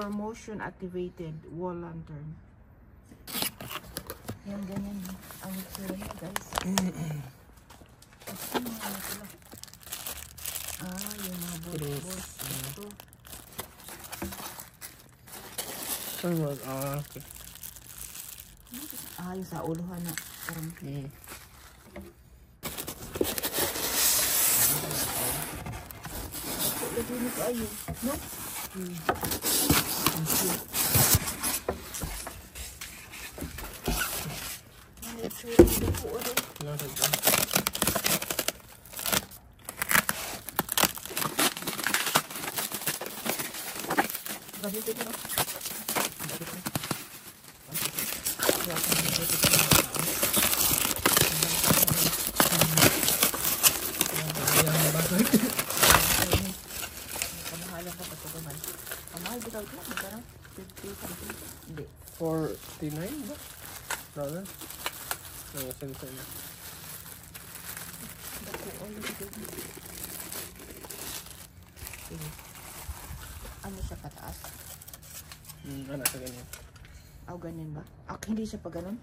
or motion activated wall lantern. Yan, ganyan. Ang itsura niya, guys. Ito mga pala. Yung mga balls. Ito. Okay. Yung sa uluhan na. Parang. Lagi nito ayun. No? Hindi. 49 ba? $. Sensor na. Ano siya pataas? Ano sa ganyan? Ganyan ba? Hindi siya pa ganun?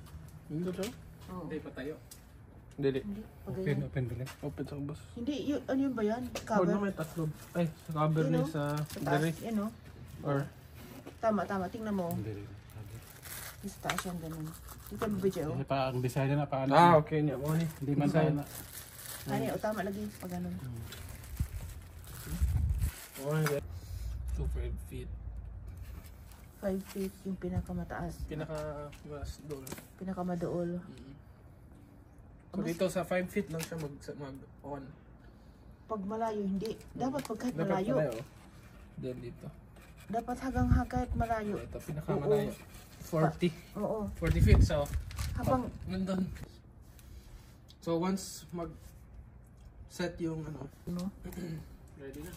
Hindi to? Oo. Hindi pa tayo. Hindi. Pa ganyan. Open ba lang? Open sa ubos. Hindi, ano yun ba yan? Cover? May tatlo. Ay, sa cover Yun, ni no? sa Pataas, direct. yan o. Or Tama. Tingnan mo. Hindi rin. Mas taas yan ganun. Tingnan mo video. Kasi pa ang design na paano. okay niya. Mo ni. Hindi man tayo na. Tama lagi. Pag ganun. 2 feet. 5 feet yung pinakamataas. Mas doon. Pinakamadool. So dito sa 5 feet lang siya mag-on. Pag malayo, hindi. Dapat pag kahit malayo. Then dito. Dapat kahit malayo. Ito pinakamalayo. 40. Oo. 40 feet. So, Habang nandun. So once set yung ready na.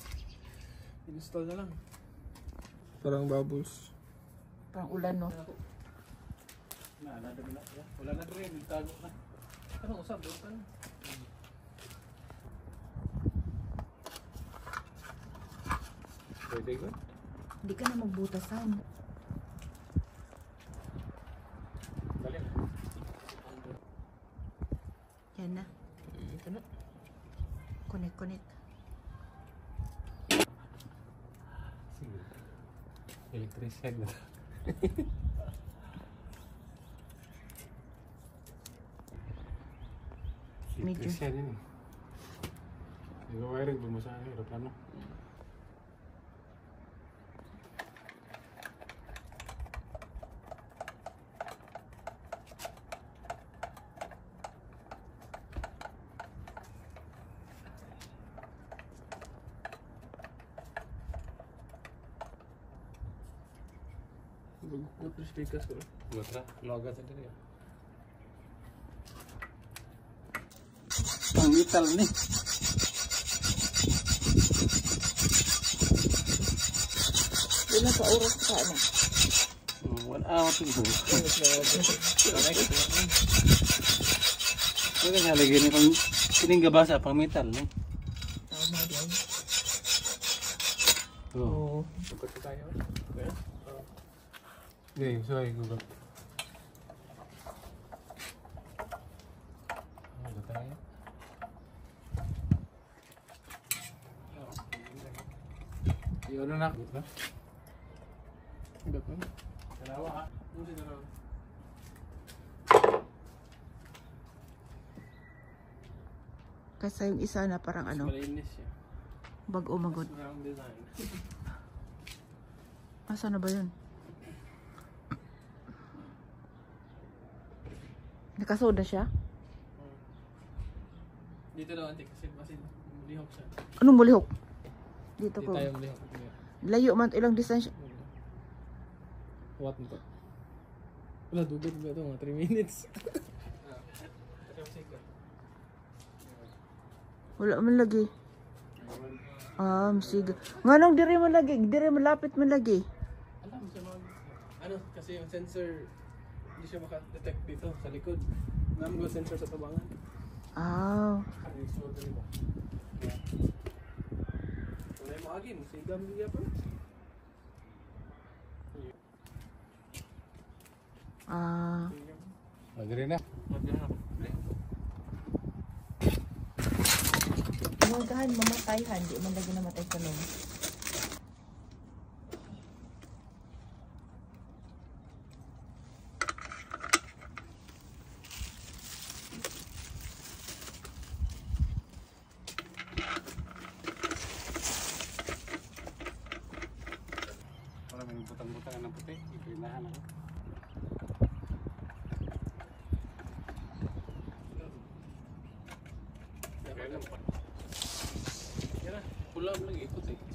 Install na lang. Parang bubbles. parang ulan, no? Wala na rin. Tago na. Ano usap? Pwede ko? Hindi ka na magbutasan. Dali. Yan na. Ito na. Connect. Electrician na. Electrician yun eh. Nag-wiring ba mo sa aeroplano? Good speakers ko. Matra, loga sa diri. Ang metal ni. Ilan sa oras ka, ano? 1 hour to go. Kaya nga lagi ni pang kining gabasa pang metal ni. Tama din. Oo. Tukot tayo. Hindi, sorry Google. Ano tayo? Yun na. Dalawa ha. Kasi yung isa na parang ano, Malinis siya. bag-o magod. Round design. Asa na ba yun? Nakasoda siya? Dito daw antik kasi lihok siya. Anong mulihok? Dito Dito ko. tayo lihok. Layo man, ilang distance. What mo to? Wala, dugod ba ito? Mga 3 minutes. Wala man lagi. Sige. Nga nang dire man lagi, dire malapit man lagi. Alam siya ano, kasi yung sensor hindi siya maka-detect dito sa likod. Nga mo sensor sa tabangan. Wala mo agin, sigam niya pa. Ah, Magre na. umagahan, mamatayhan. Di man lagi namatay ka nun. Para may butang-butangan ng puti. Ipinahan ako. Yan na. Pula mo lang ikot eh.